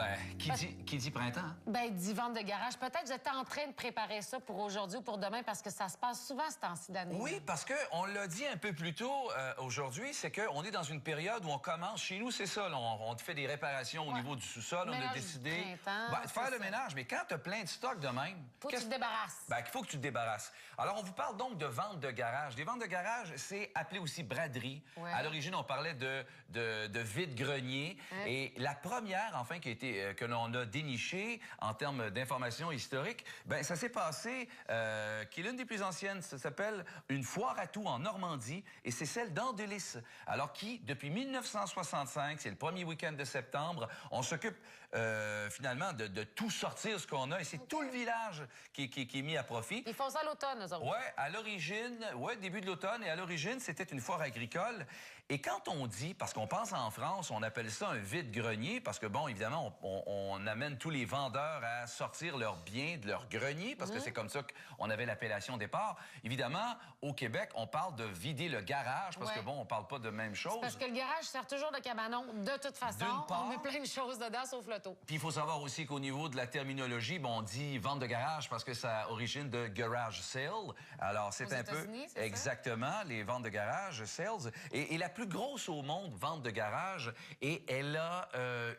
Ben, qui dit printemps? Hein? Ben, dit vente de garage. Peut-être que vous êtes en train de préparer ça pour aujourd'hui ou pour demain parce que ça se passe souvent ce temps-ci d'année. Oui, parce que on l'a dit un peu plus tôt aujourd'hui, c'est qu'on est dans une période où on commence, chez nous, c'est ça, là, on fait des réparations au niveau du sous-sol, on a décidé de faire le ménage, mais quand tu as plein de stocks de même... Faut que tu te débarrasses. Ben, il faut que tu te débarrasses. Alors, on vous parle donc de vente de garage. Des ventes de garage, c'est appelé aussi braderie. Ouais. À l'origine, on parlait de vide-grenier. Ouais. Et la première, enfin, que l'on a dénichée en termes d'informations historiques, ben, ça s'est passé, qui est l'une des plus anciennes. Ça s'appelle une foire à tout en Normandie. Et c'est celle d'Andelis. Alors, qui, depuis 1965, c'est le premier week-end de septembre, on s'occupe finalement de tout sortir ce qu'on a. Et c'est tout le village qui est mis à profit. Ils font ça à l'automne, eux autres. Oui, à l'origine, début de l'automne. Et à l'origine, c'était une foire agricole. Et quand on dit, parce qu'on pense en France, on appelle ça un vide-grenier, parce que, bon, évidemment, on amène tous les vendeurs à sortir leurs biens de leur grenier, parce que c'est comme ça qu'on avait l'appellation au départ. Évidemment, au Québec, on parle de vider le garage, parce que, bon, on parle pas de même chose. Parce que le garage sert toujours de cabanon, de toute façon. On met plein de choses dedans, sauf le taux. Puis il faut savoir aussi qu'au niveau de la terminologie, bon, on dit vente de garage parce que ça a origine de garage sale. Alors, c'est un peu... Exactement, les ventes de garage, sales. Et la plus grosse au monde, vente de garage, et elle a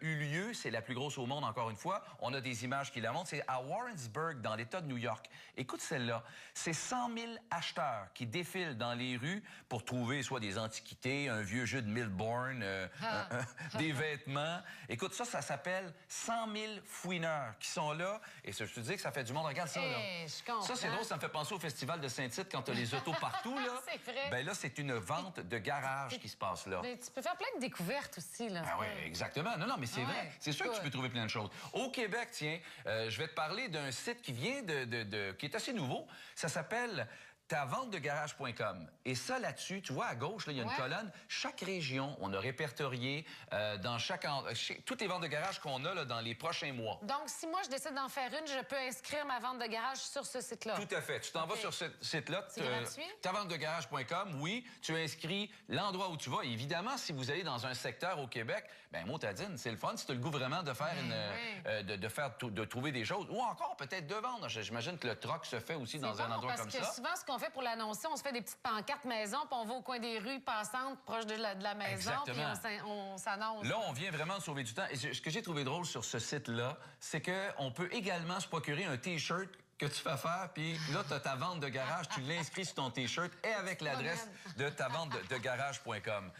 eu lieu, c'est la plus grosse au monde, encore une fois. On a des images qui la montrent. C'est à Warrensburg, dans l'État de New York. Écoute celle-là. C'est 100 000 acheteurs qui défilent dans les rues pour trouver soit des antiquités, un vieux jeu de Milbourne, des vêtements. Écoute, ça s'appelle 100 000 fouineurs qui sont là. Et ça, je te dis que ça fait du monde. Regarde ça, là. Ça, c'est drôle. Ça me fait penser au festival de Saint-Tite quand t'as les autos partout, là. C'est vrai. Ben là, c'est une vente de garage qui se passe là. Mais tu peux faire plein de découvertes aussi, là. Ah oui, exactement. Non, mais c'est vrai. C'est sûr que tu peux trouver plein de choses. Au Québec, tiens, je vais te parler d'un site qui vient qui est assez nouveau. Ça s'appelle taventedegarage.com. Et ça, là-dessus, tu vois, à gauche, là, il y a une colonne. Chaque région, on a répertorié dans toutes les ventes de garage qu'on a là, dans les prochains mois. Donc, si moi, je décide d'en faire une, je peux inscrire ma vente de garage sur ce site-là? Tout à fait. Tu t'en vas sur ce site-là. C'est gratuit? Taventedegarage.com, oui. Tu inscris l'endroit où tu vas. Et évidemment, si vous allez dans un secteur au Québec, ben motadine, c'est le fun. Si tu as le goût vraiment de faire de trouver des choses. Ou encore, peut-être de vendre. J'imagine que le troc se fait aussi dans un endroit comme ça. Parce que souvent, ce qu'on fait pour l'annoncer, on se fait des petites pancartes maison, puis on va au coin des rues passantes, proche de la maison, puis on s'annonce. Là, on vient vraiment de sauver du temps. Et ce que j'ai trouvé drôle sur ce site-là, c'est qu'on peut également se procurer un T-shirt que tu fais faire, puis là, tu as ta vente de garage, tu l'inscris sur ton T-shirt et avec l'adresse de taventedegarage.com.